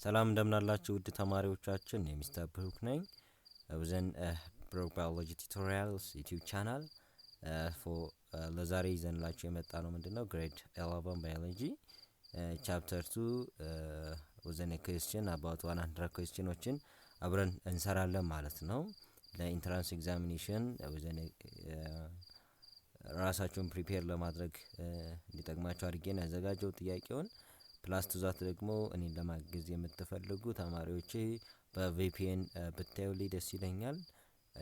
ሰላም እንደምናላችሁ ውድ ተማሪዎቻችን የሚስተር ብሩክ ነኝ ወዘን ብሩክ ባዮሎጂ ቱቶሪያልስ ዩቲዩብ ቻናል ለዛሬ ይዘንላችሁ የመጣ ነው ምንድነው ግሬድ 11 ባዮሎጂ ቻፕተር 2 ወዘን ኩዌስችን about 100 ኩዌስችኖችን አብረን እንሰራለን ማለት ነው ለኢንትራንስ ኤግዛሚኔሽን ወዘን ራሳችሁን ፕሪፔር ለማድረግ እንዲጠቅማችሁ አድርጌ ነው ያዘጋጀው ጥያቄውን ፕላስ ቱዛት ደግሞ እኔን ለማግዝ የምትፈልጉ ተማሪዎቼ በVPN ብታዩልኝ ደስ ይለኛል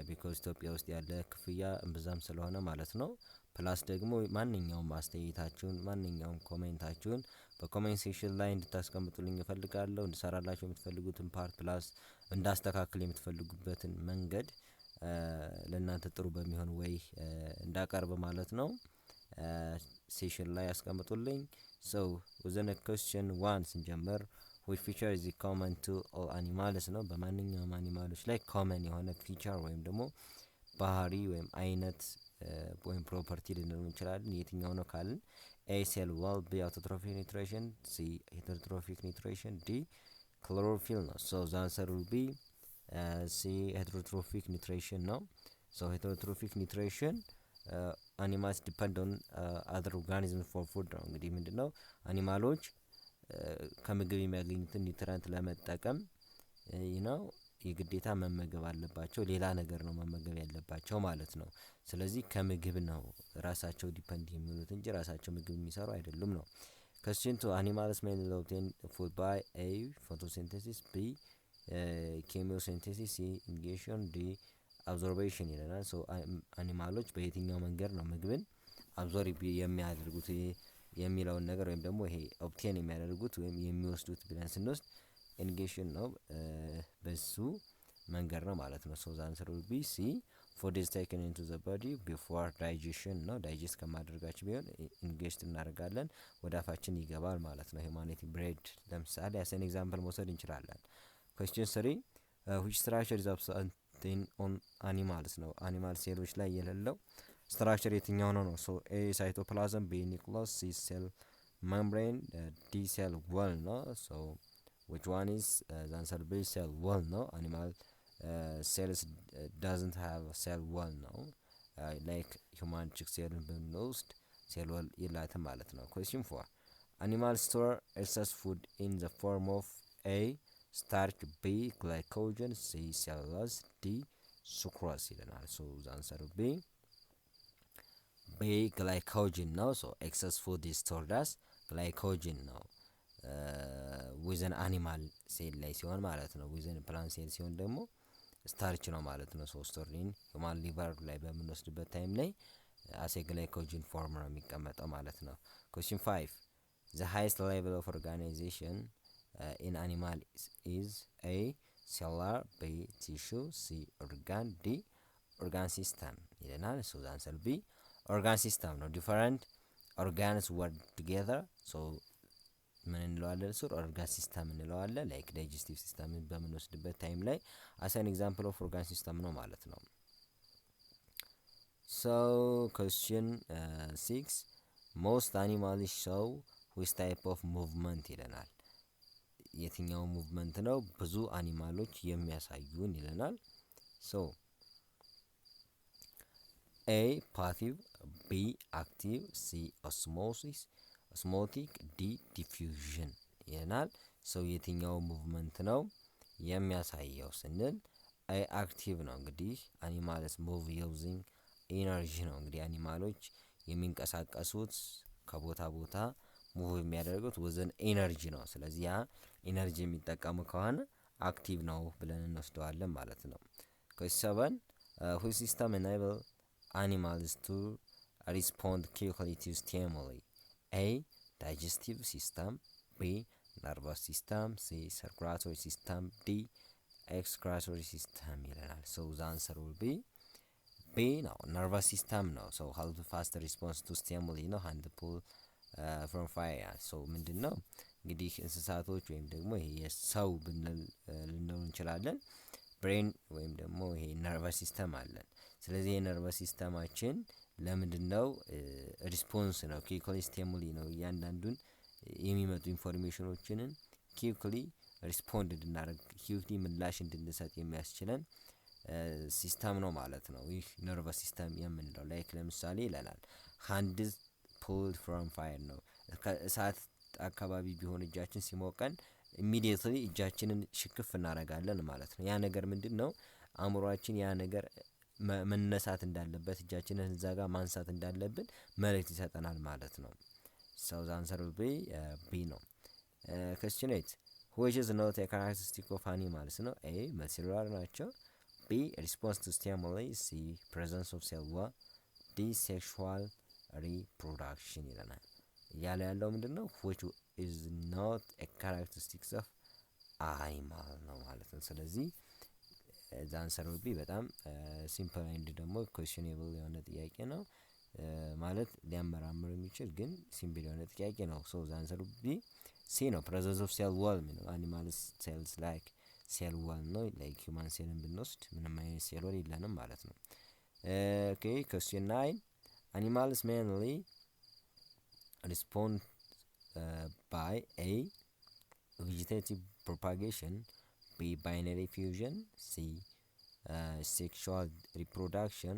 because ኢትዮጵያ ውስጥ ያለ ክፍያ እምብዛም ስለሆነ ማለት ነው ፕላስ ደግሞ ማንኛውም አስተያየታችሁን ማንኛውም ኮሜንታችሁን በኮሜንት ሴክሽን ላይ እንድታስቀምጡልኝ እፈልጋለሁ እንድሰራላችሁ የምትፈልጉትን ፓርት ፕላስ እንዳስተካክል የምትፈልጉበትን መንገድ ለእናንተ ጥሩ በሚሆን ወይ እንዳቀርብ ማለት ነው ሴሽን ላይ አስቀምጡልኝ so within a question 1 ስንጀምር which feature is common to all animals ነው በማንኛውም አኒማሎች ላይ common የሆነ feature ወይም ደግሞ ባህሪ ወይም አይነት ወይም ፕሮፐርቲ ልንለው እንችላለን የትኛው ነው ካልን A cell wall B autotrophic nutrition C heterotrophic nutrition D chlorophyll ነው so the answer will be C heterotrophic nutrition ነው so heterotrophic nutrition animals depend on other organisms for food ነው እንግዲህ ምንድነው አኒማሎች ከምግብ የሚያገኙትን ኒውትሪየንት ለመጠቀም የግዴታ መመገብ አለባቸው ሌላ ነገር ነው መመገብ ያለባቸው ማለት ነው ስለዚህ ከምግብ ነው ራሳቸው ዲፔንድ የሚሆኑት እንጂ ራሳቸው ምግብ የሚሰሩ አይደሉም ነው question to animals mainly obtain food by A photosynthesis B chemosynthesis C ingestion D absorption ይላል so አኒማሎች በየትኛው መንገድ ነው ምግብን አብዞርብ የሚያደርጉት የሚለውን ነገር ወይም ደግሞ ይሄ ኦብቴን የሚያደርጉት ወይም የሚወስዱት ብለን ስንወስድ ኢንጌሽን ነው በሱ መንገድ ነው ማለት ነው so the answer will be C food is taken into the body before digestion ነው ዳይጀስት ከማድረጋችን ቢሆን ኢንጌሽት እናደርጋለን ወደ አፋችን ይገባል ማለት ነው ሂዩማኒቲ ብሬድ ለምሳሌ as an example መውሰድ እንችላለን question 3 which structure is absent on animals ነው animal ሴሎች ላይ የሌለው structure የትኛው ነው so A cytoplasm B nucleus C cell membrane D cell wall ነው so which one is the answer B cell wall no animal cells doesn't have a cell wall no like human chick cell ብንወስድ cell wall የላትም ማለት ነው question 4 animals store excess food in the form of A starch B glycogen C cellulose D sucrose ይለናል so the answer will be B glycogen ነው so excess food is stored as glycogen ነው within animal cell ላይ ሲሆን ማለት ነው within plant cell ሲሆን ደግሞ starch ነው ማለት ነው so stored in human liver ላይ በምንወስድበት ታይም ላይ as a glycogen form ነው የሚቀመጠው ማለት ነው question 5 the highest level of organization in animal is A cellular B tissue C organ D organ system ይለናል so the answer B organ system ነው different organs work together so ምን እንለዋለን so organ system እንለዋለን like digestive system በምንወስድበት ታይም ላይ as an example of organ system ነው ማለት ነው so question 6 most animals show which type of movement ይለናል የትኛው ሙቭመንት ነው ብዙ አኒማሎች የሚያሳዩን ይለናል so A passive B active C osmotic D diffusion ይለናል so የትኛው ሙቭመንት ነው የሚያሳየው ስንል A active ነው እንግዲህ animals move using energy ነው እንግዲህ አኒማሎች የሚንቀሳቀሱት ከቦታ ቦታ ሙቭ የሚያደርጉት ወዘን ኤነርጂ ነው ስለዚህ ያ ኤነርጂ የሚጠቀሙ ከሆነ አክቲቭ ነው ብለን እንወስደዋለን ማለት ነው question 7 which system enable animals to respond quickly to stimuli A digestive system B nervous system C circulatory system D excretory system ይለናል so the answer will be B ነው nervous system ነው so how to fast response to stimuli ነው hand pull from fire so ምንድነው እንግዲህ እንስሳቶች ወይም ደግሞ ይሄ የሰው ልንለው እንችላለን ብሬን ወይም ደግሞ ይሄ ነርቨስ ሲስተም አለን ስለዚህ የነርቨስ ሲስተማችን ለምንድነው ሪስፖንስ ነው ኪክሊ ስቲሙሊ ነው እያንዳንዱን የሚመጡ ኢንፎርሜሽኖችን ኪክሊ ሪስፖንድ እንድናደርግ ኪዩክሊ ምላሽ እንድንሰጥ የሚያስችለን ሲስተም ነው ማለት ነው። ይህ ነርቨስ ሲስተም የምንለው ላይክ ለምሳሌ ይለናል ሃንድስ pulled from fire ነው። ከእሳት አካባቢ ቢሆን እጃችን ሲሞቀን ኢሚዲየትሊ እጃችንን ሽክፍ እናደርጋለን ማለት ነው። ያ ነገር ምንድነው? አእምሮአችን ያ ነገር መነሳት እንዳለበት እጃችንን እዛ ጋር ማንሳት እንዳለብን መልእክት ይሰጠናል ማለት ነው። So the answer will be B ነው። question 8 which is not a characteristic of animals ነው? A multicellular ናቸው። B response to stimuli. C presence of cell wall. D sexual reproduction ይለናል። እያለ ያለው ምንድነው? which is not a characteristic of animal ነው ማለት ነው። ስለዚህ the answer will be በጣም simple and ደግሞ questionable የሆነ ጥያቄ ነው ማለት ሊያመራምር የሚችል ግን ሲምፕል የሆነ ጥያቄ ነው። so the answer will be C ነው። presence of cell wall ነው። animals cells like cell wall ነው። like human cellን ብንወስድ ምንም አይነት cell wall የለንም ማለት ነው። okay question 9 animals mainly respond by A vegetative propagation, B binary fusion, C sexual reproduction,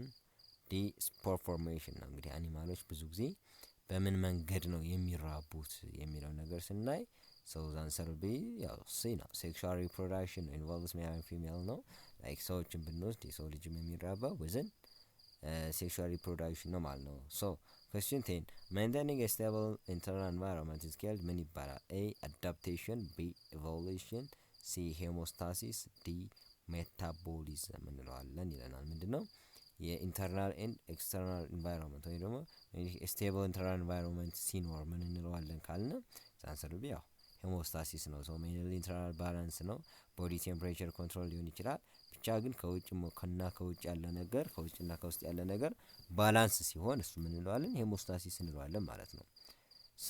D spore formation ነው። እንግዲህ አኒማሎች ብዙ ጊዜ በምን መንገድ ነው የሚራቡት የሚለው ነገር ስናይ so the answer will be ያው C ነው። sexual reproduction involves male and female ነው። like ሰዎችን ብንወስድ የሰው ልጅም የሚራባው within sexual reproduction ነው ማለት ነው። so question 10 maintaining a stable internal environment is called ምን ይባላል? A adaptation, B evolution, C homeostasis, D ሜታቦሊዝም እንለዋለን ይለናል። ምንድነው? የኢንተርናል ኤንድ ኤክስተርናል ኢንቫይሮንመንት ወይ ደግሞ ስቴብል ኢንተርናል ኢንቫይሮንመንት ሲኖር ምን እንለዋለን ካልን አንሰር ቢ ያው ሆሞስታሲስ ነው። ሶ ሜንሊ ኢንተርናል ባላንስ ነው። ቦዲ ቴምፕሬቸር ኮንትሮል ሊሆን ይችላል። ብቻ ግን ከውጭ ያለ ነገር ከውጭና ከውስጥ ያለ ነገር ባላንስ ሲሆን እሱ ምን እንለዋለን? ሆሞስታሲስ እንለዋለን ማለት ነው። ሶ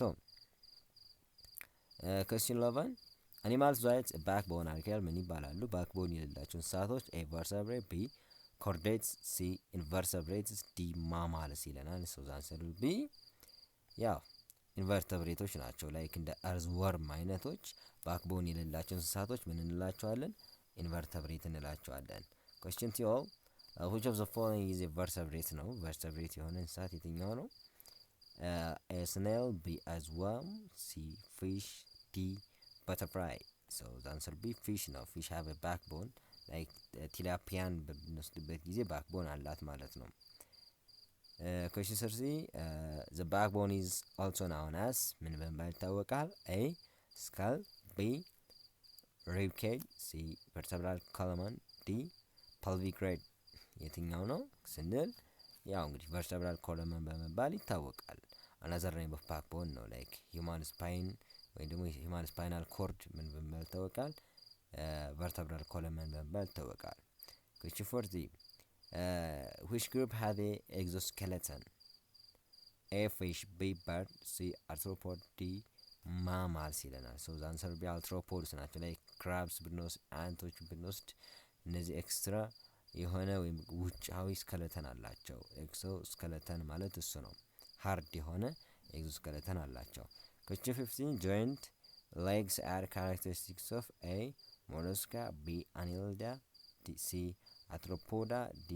question 11 animals with backbone አልካል ምን ይባላሉ? ባክቦን የሌላቸው እንስሳቶች A vertebrate, B chordates, C invertebrates, D mammals ይለናል። so the answer will be ያው ኢንቨርተብሬቶች ናቸው። ላይክ እንደ አርዝ ወርም አይነቶች ባክቦን የሌላቸው እንስሳቶች ምን እንላቸዋለን? ኢንቨርተብሬት እንላቸዋለን። question 12 which of the following is a vertebrate ነው? vertebrate የሆነ እንስሳት የትኛው ነው? A snail, B as worm, C fish, D butterfly. so the answer be fish ነው። fish have a backbone like ቲላፒያን በምንወስድበት ጊዜ ባክቦን አላት ማለት ነው። question 30 the backbone is also known as ምን በመባል ይታወቃል? A skull, B rib cage, C vertebral column, D pelvic red የትኛው ነው ስንል ያው እንግዲህ vertebral column በመባል ይታወቃል። another name of backbone ነው። like human spine ወይ ደግሞ human spinal cord ምን በመባል ይታወቃል? vertebral column በመባል ይታወቃል። question 40 which group has a exoskeleton? A fish, B bird, C arthropod, D mammals ይለናል። so the answer be arthropods ናቸው። like crabs ብንወስድ አንቶች ብንወስድ እነዚህ ኤክስትራ የሆነ ወይም ውጫዊ ስኬለተን አላቸው። ኤክሶስኬለተን ማለት እሱ ነው። ሃርድ የሆነ ኤክሶስኬለተን አላቸው። question 15 joint legs are characteristics of A mollusca, B annelida, C arthropoda, D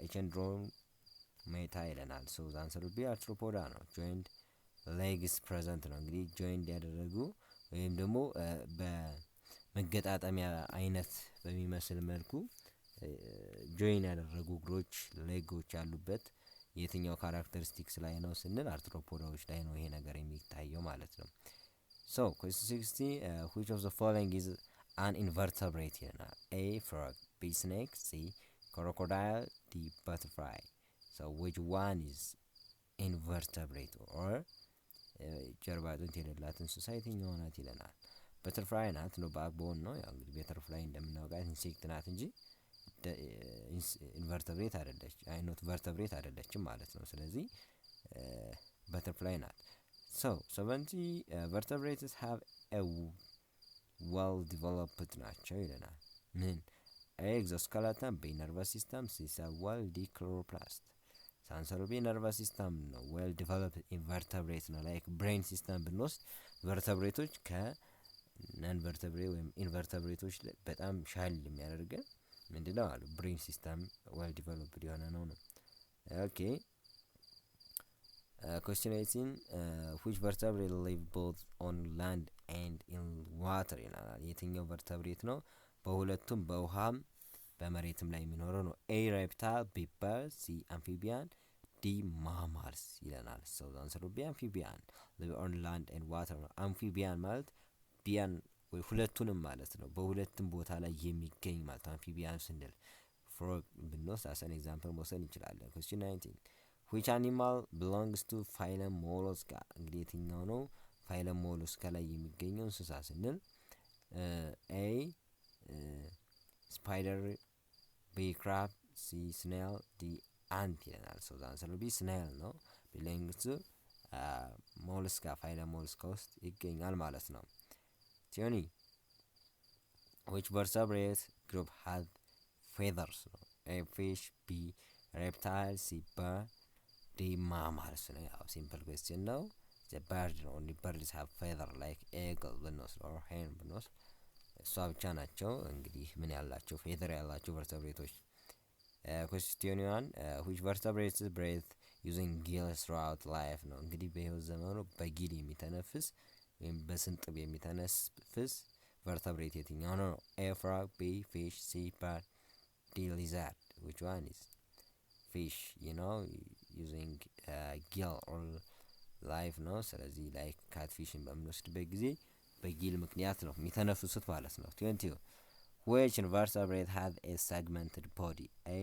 echondromata ይለናል። so the answer will be arthropoda ነው። joint legs present ነው። እንግዲህ joint ያደረጉ ወይም ደግሞ በመገጣጠሚያ አይነት በሚመስል መልኩ ጆይን ያደረጉ እግሮች ሌጎች ያሉበት የትኛው ካራክተሪስቲክስ ላይ ነው ስንል አርትሮፖዳዎች ላይ ነው ይሄ ነገር የሚታየው ማለት ነው። so question 60 which of the following is an invertebrate ይለናል። A frog, B snake, C crocodile, D butterfly. so which one is invertebrate or ጀርባ አጥንት የሌላት እንስሳ የትኛው ናት ይለናል። በተርፍላይ ናት ነው። ባክቦን ነው። ያው እንግዲህ በተርፍላይ እንደምናውቃት ኢንሴክት ናት እንጂ ኢንቨርተብሬት አይደለች አይኖት ቨርተብሬት አይደለችም ማለት ነው። ስለዚህ በተርፍላይ ናት። so 70 vertebrates have a well developed ናቸው ይለናል። ምን exoskeleton, B nervous system, C cell, D chloroplast. ሳንሰሩ ቢ ነርቨስ ሲስተም ነው። ዌል ዲቨሎፕድ ኢንቨርተብሬት ነው። ላይክ ብሬን ሲስተም ብንወስድ ቨርተብሬቶች ነን ቨርተብሬት ወይም ኢንቨርተብሬቶች በጣም ሻል የሚያደርገን ምንድነው አሉ ብሬን ሲስተም ዌል ዲቨሎፕድ የሆነ ነው። ኦኬ question 18 which vertebrate live both on land and in water ይላል። የትኛው ቨርተብሬት ነው በሁለቱም በውሃም በመሬትም ላይ የሚኖረው ነው? A reptile, B bird, C amphibian, D mammals ይለናል። so the answer will be amphibian live on land and water ነው። amphibian ማለት ቢያን ወይ ሁለቱንም ማለት ነው በሁለቱም ቦታ ላይ የሚገኝ ማለት amphibian ስንል frog ብንወስድ as an example መውሰድ እንችላለን። question 19 which animal belongs to phylum mollusca እንግዲህ የትኛው ነው phylum mollusca ላይ የሚገኘው እንስሳ ስንል A spider, B crab, C snail, D ant ይለናል። so the answer will be snail ነው belongs to mollusca phylum mollusca ውስጥ ይገኛል ማለት ነው። ቲዮኒ which vertebrate group has feathers ነው? A fish, B reptile, C bird, D mammals ነው። ያው simple question ነው። the bird ነው only birds have feather like eagle ብንወስድ or hen ብንወስድ እሷ ብቻ ናቸው እንግዲህ ምን ያላቸው ፌዘር ያላቸው ቨርተብሬቶች። question 1 which vertebrates breathe using gills throughout life ነው? እንግዲህ በህይወት ዘመኑ በጊል የሚተነፍስ ወይም በስንጥብ የሚተነፍስ vertebrate የትኛው ነው? A frog, B fish, C bird, D lizard. which one is fish? using gill or life ነው። ስለዚህ like catfishን በምንወስድበት ጊዜ በጊል ምክንያት ነው የሚተነፍሱት ማለት ነው። 20 which vertebrate has a segmented body? A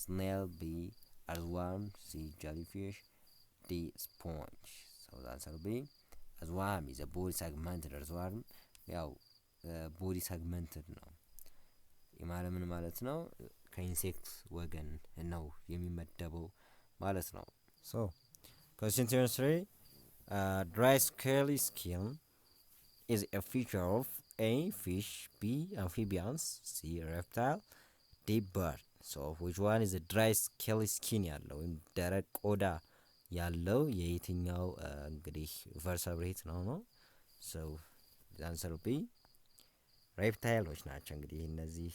snail, B earthworm, C jellyfish, D sponge. so the answer will be earthworm is a body segmented earthworm ያው ቦዲ segmented ነው የማለምን ማለት ነው ከኢንሴክት ወገን ነው የሚመደበው ማለት ነው። so question 23 dry scaly skin is a feature of A fish, B amphibians, C reptile, D bird. so which one is a dry scaly skin ያለው ወይም ደረቅ ቆዳ ያለው የየትኛው እንግዲህ vertebrate ነው? so the answer will be reptiles ናቸው። እንግዲህ እነዚህ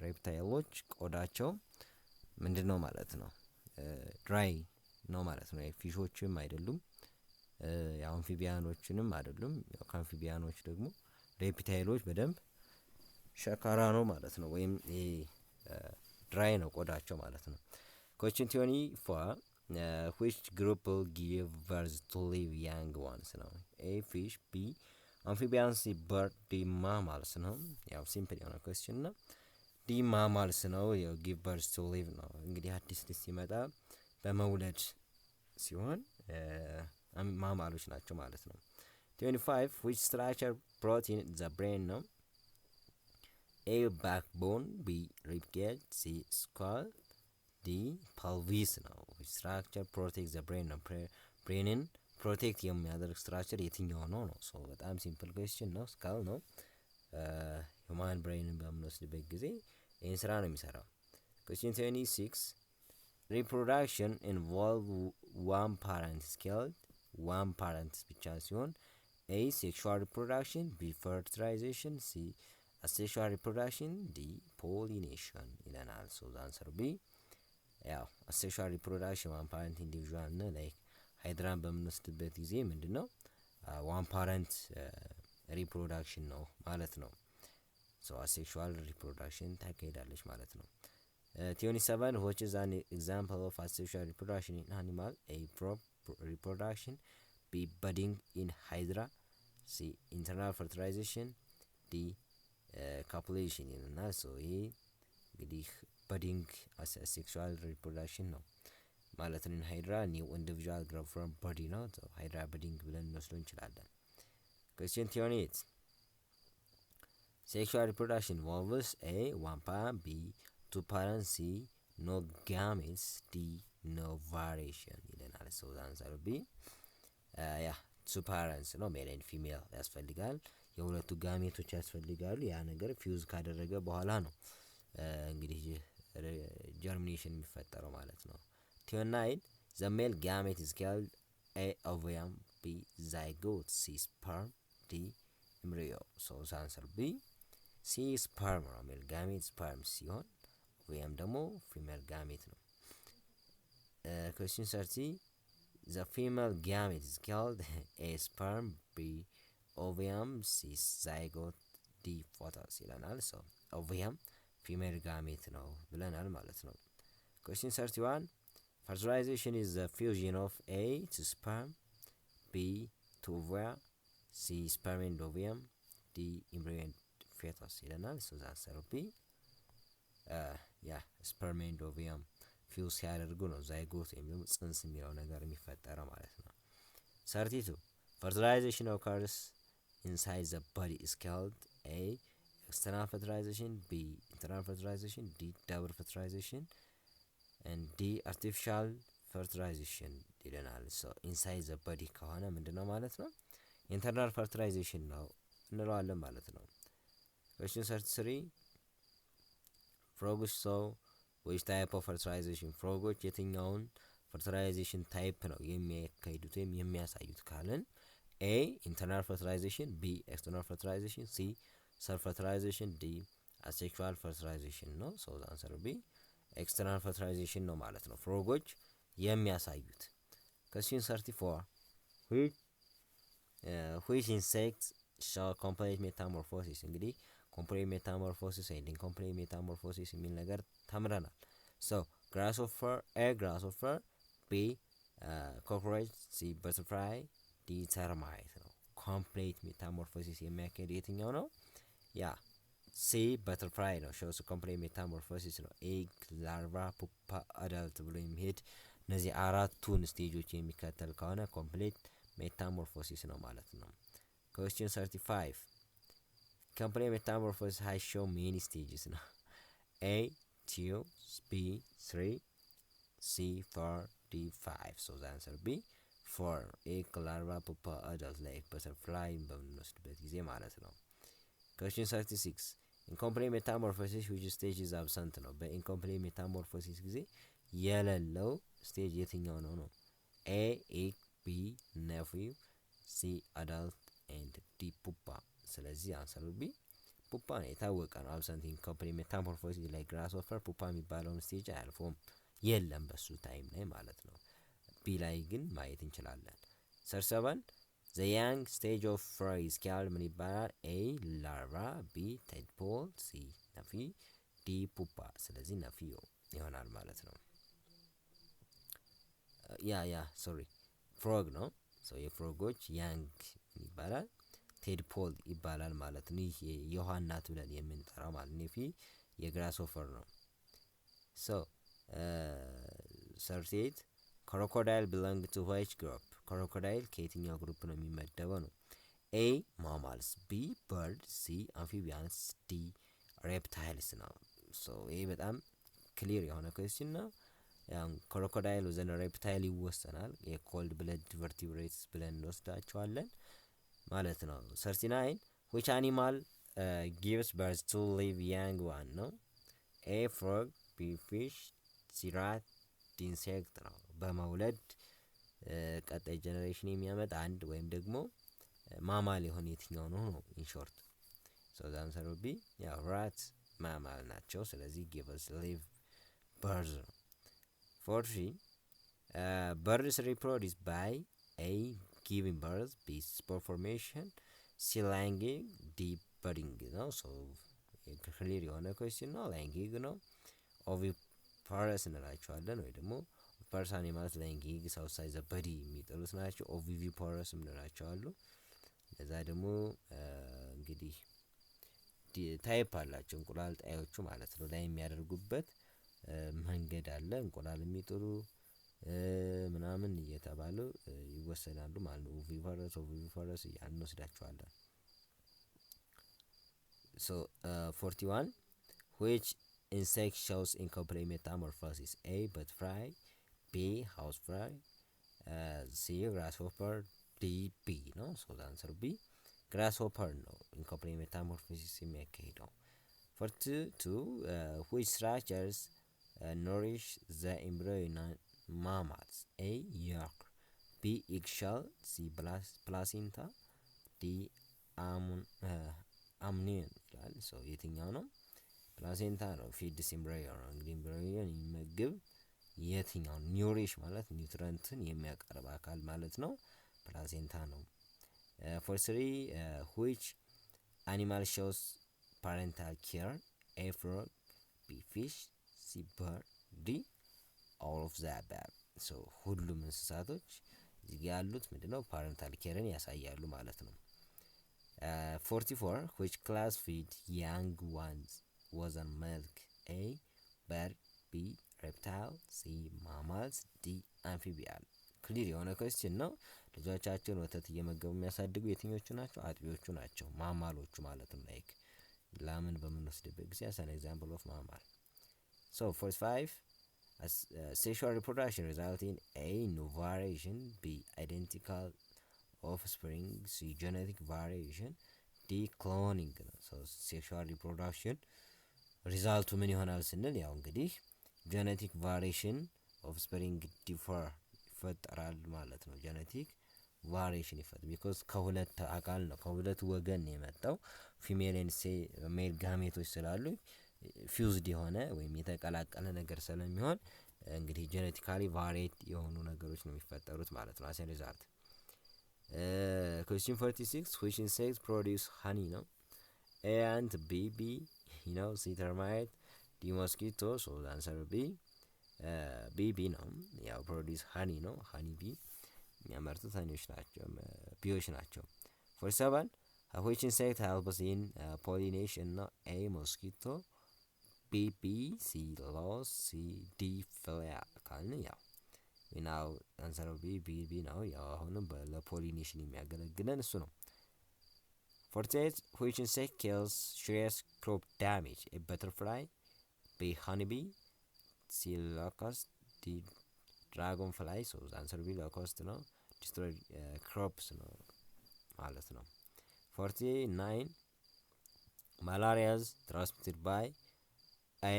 reptiles ቆዳቸው ምንድነው ማለት ነው dry ነው ማለት ነው። ፊሾችም አይደሉም አምፊቢያኖችንም አይደሉም። ከአምፊቢያኖች ደግሞ reptiles በደንብ ሸካራ ነው ማለት ነው ወይም dry ነው ቆዳቸው ማለት ነው። question 24 which group will give birth to live young ones ነው? A fish, B amphibians, C bird, D mammals ነው። ያው ሲምፕል የሆነ question ነው። D mammals ነው ያው give birth to live ነው። እንግዲህ አዲስ ልጅ ሲመጣ በመውለድ ሲሆን ማማሎች ናቸው ማለት ነው። 25 which structure protein the brain ነው? A backbone, B ribcage, C skull, D pelvis ነው። which structure protects the brain ነው? ብሬንን ፕሮቴክት የሚያደርግ ስትራክቸር የትኛው ነው? ሶ በጣም ሲምፕል ኩዌስችን ነው። ስካል ነው። ሁማን ብሬንን በምንወስድበት ጊዜ ይህን ስራ ነው የሚሰራው። question 26 reproduction involve one parent skilled one parent ብቻ ሲሆን A sexual reproduction, B fertilization, C asexual reproduction, D pollination ይለናል። so the answer B ያው asexual reproduction one parent individual ነው። like ሃይድራን በምንወስድበት ጊዜ ምንድነው one parent reproduction ነው ማለት ነው። so asexual reproduction ታካሂዳለች ማለት ነው። 27 which is an example of asexual reproduction in animal? A prop reproduction, B budding in hydra, C internal fertilization, D copulation ይለናል። so ይሄ እንግዲህ budding asexual reproduction ነው ማለት ነው። ሃይድራ ኒው ኢንዲቪጁዋል ግሮው ፍሮም ቦዲ ነው። ሃይድራ budding ብለን እንወስደው እንችላለን። question 28 sexual reproduction involves A one parent, B two parents, C no gametes, D no variation ይለናል። so the answer will be two parents ነው ሜል ኤንድ ፊሜል ያስፈልጋል። የሁለቱ ጋሜቶች ያስፈልጋሉ። ያ ነገር ፊውዝ ካደረገ በኋላ ነው እንግዲህ ጀርሚኔሽን የሚፈጠረው ማለት ነው። 29 the male gamete is called A ovum, B zygote, C sperm, D embryo So the answer B. C sperm ነው ሜል ጋሜት ስፐርም ሲሆን ኦቪየም ደግሞ ፊሜል ጋሜት ነው። question 30 the female gamete is called A sperm, B ovum, C zygote, D fetus ይለናል። so ovum ፊሜል ጋሜት ነው ብለናል ማለት ነው። question 31 fertilization is the fusion of A to sperm, B to ovum, C sperm and ovum, D embryo and fetus ይለናል። so the answer will be sperm and ovum ፊውዝ ሲያደርጉ ነው ዛይጎት ወይም ጽንስ የሚለው ነገር የሚፈጠረው ማለት ነው። 32 fertilization occurs inside the body is called A external fertilization, B internal fertilization, D double fertilization and D artificial fertilization ይለናል። so inside the body ከሆነ ምንድነው ማለት ነው internal fertilization ነው እንለዋለን ማለት ነው። question 33 frogs saw which type of fertilization ፍሮጎች የትኛውን ፈርቲላይዜሽን ታይፕ ነው የሚያካሂዱት ወይም የሚያሳዩት ካለን A internal fertilization, B external fertilization, C self fertilization, D asexual fertilization ነው። so the answer will be external fertilization ነው ማለት ነው ፍሮጎች የሚያሳዩት። question 34 which insects show complete metamorphosis እንግዲህ complete metamorphosis and incomplete metamorphosis የሚል ነገር ተምረናል። so grasshopper A grasshopper, B cockroach, C butterfly, D termite ነው። complete metamorphosis የሚያካሂድ የትኛው ነው? C butterfly ነው shows complete metamorphosis ነው። egg larva pupa adult ብሎ የሚሄድ እነዚህ አራቱን ስቴጆች የሚከተል ከሆነ complete metamorphosis ነው ማለት ነው። question 35 complete metamorphosis has shown many stages ነው። A 2, B 3, C 4, D 5 so the answer B 4 egg larva pupa adult like butterfly በምንወስድበት ጊዜ ማለት ነው። question 36 incomplete metamorphosis which stage is absent ነው። በኢንኮምፕሊት ሜታሞርፎሲስ ጊዜ የሌለው ስቴጅ የትኛው ነው ነው? A egg, B nephew, C adult and D pupa ስለዚህ አንሰር ቢ ፑፓ ነው። የታወቀ ነው አብሰንት ኢንኮምፕሊት ሜታሞርፎሲስ ላይ ግራስሆፐር ፑፓ የሚባለውን ስቴጅ አያልፎም የለም በሱ ታይም ላይ ማለት ነው። ቢ ላይ ግን ማየት እንችላለን። 37 the young stage of frog is called ምን ይባላል? A larva, B tadpole, C ነፊ፣ D pupa ስለዚህ ነፊዮ ይሆናል ማለት ነው። ሶሪ ፍሮግ ነው። ሶ የፍሮጎች ያንግ ይባላል ቴድፖል ይባላል ማለት ነው። ይሄ የዮሐናት ብለን የምንጠራው ማለት ነው። ፊ የግራስሆፐር ነው። ሶ 38 crocodile belong to which group? crocodile ከየትኛው ግሩፕ ነው የሚመደበው ነው? A mammals, B bird, C amphibians, D reptiles ነው። ሶ ይሄ በጣም ክሊር የሆነ ኩዌስችን ነው። ክሮኮዳይል ወዘን ሬፕታይል ይወሰናል። የኮልድ ብለድ ቨርቲብሬትስ ብለን እንወስዳቸዋለን ማለት ነው። 39 which animal gives birth to live young one ነው? A frog, B fish, C rat, D insect ነው። በመውለድ ቀጣይ ጀነሬሽን የሚያመጣ አንድ ወይም ደግሞ ማማል የሆነ የትኛው ነው ነው ኢን ሾርት። so the answer will be rat ማማል ናቸው። ስለዚህ give us live birds ነው። 40 birds reproduce by A giving birth, B spore formation, C laying, D budding ነው። so ክሊር የሆነ ኩዌስችን ነው። ላይንግ ነው። ኦቪፓረስ እንላቸዋለን ወይ ደግሞ ፐርስ አኒማልስ ላይንግ ሰው ሳይዘ በዲ የሚጥሉት ናቸው። ኦቪቪፓረስ እንላቸዋሉ። ለዛ ደግሞ እንግዲህ ታይፕ አላቸው እንቁላል ጣዮቹ ማለት ነው። ላይ የሚያደርጉበት መንገድ አለ። እንቁላል የሚጥሉ ምናምን እየተባሉ ይወሰዳሉ ማለት ነው። ኦቪቪፓረስ እያልን እንወስዳቸዋለን። so 41 which insect shows incomplete metamorphosis? A butterfly, B housefly, C grasshopper, D bee ነው። so the answer B grasshopper ነው incomplete metamorphosis የሚያካሂደው። 42 which structures nourish the embryo mammals? A yolk, B eggshell, C placenta, D አምኒዮን ይላል። ሶ የትኛው ነው? ፕላሴንታ ነው። ፊድስ ኢምብራዮ ነው። እንግዲህ ኢምብራዮን የሚመግብ የትኛው? ኒውሪሽ ማለት ኒውትረንትን የሚያቀርብ አካል ማለት ነው። ፕላሴንታ ነው። ፎር 3 which animal shows parental care? A frog, B fish, C bird, D all of the above። ሶ ሁሉም እንስሳቶች እዚህ ጋር ያሉት ምንድነው? ፓረንታል ኬርን ያሳያሉ ማለት ነው። 44 which class feed young ones was on milk? A bird, B reptile, C mammals, D amphibian። ክሊር የሆነ ኮስችን ነው። ልጆቻቸውን ወተት እየመገቡ የሚያሳድጉ የትኞቹ ናቸው? አጥቢዎቹ ናቸው፣ ማማሎቹ ማለት ነው። ላይክ ላምን በምንወስድበት ጊዜ as an example of mammal። So 45 sexual reproduction result in A new variation, B identical offspring, C genetic variation, D cloning ነው። so sexual reproduction ሪዛልቱ ምን ይሆናል ስንል ያው እንግዲህ ጄኔቲክ ቫሪዬሽን ኦፍስፕሪንግ ይፈጠራል ማለት ነው። ጄኔቲክ ቫሪዬሽን ይፈጠራል ቢኮዝ ከሁለት አካል ነው፣ ከሁለት ወገን ነው የመጣው። ፊሜል ኤንድ ሜል ጋሜቶች ስላሉ ፊውዝድ የሆነ ወይም የተቀላቀለ ነገር ስለሚሆን እንግዲህ ጄኔቲካሊ ቫሪየት የሆኑ ነገሮች ነው የሚፈጠሩት ማለት ነው። አሰን ሪዛልት question 46 which insects produce honey ነው? A ant, B bee, C termite, D mosquito። so the answer will be B bee ነው። ያው produce honey ነው። honey bee የሚያመርቱት ሀኒዎች ናቸው፣ ቢዎች ናቸው። 47 which insect helps in pollination ነው? A mosquito, B bee, C louse, C D flea ካልን ያው ናው አንሰር ቢ ነው። ያው አሁንም ለፖሊኔሽን የሚያገለግለን እሱ ነው። 48 which insect kills serious crop damage? A butterfly, B honeybee, C locust, D dragonfly። so the answer will be locust ነው። destroy crops ነው ማለት ነው። 49 malaria is transmitted by A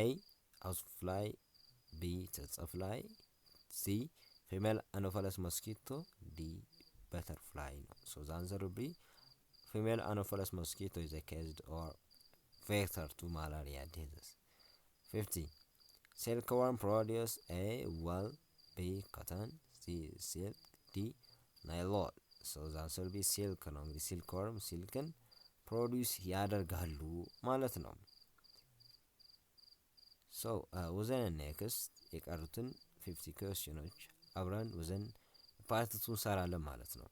housefly, B tsetse C female anopheles mosquito, D butterfly ነው። so the answer will be female anopheles mosquito is a cause or vector to malaria disease። 50 silkworm produce A wool, B cotton, C silk, D nylon። so the answer will be silk ነው። እንግዲህ silkworm ሲልክን ፕሮዲውስ ያደርጋሉ ማለት ነው። ሶ ወዘን ኔክስት የቀሩትን 50 ኩዌስችኖች አብረን ወዘን ፓርት 2 እንሰራለን ማለት ነው።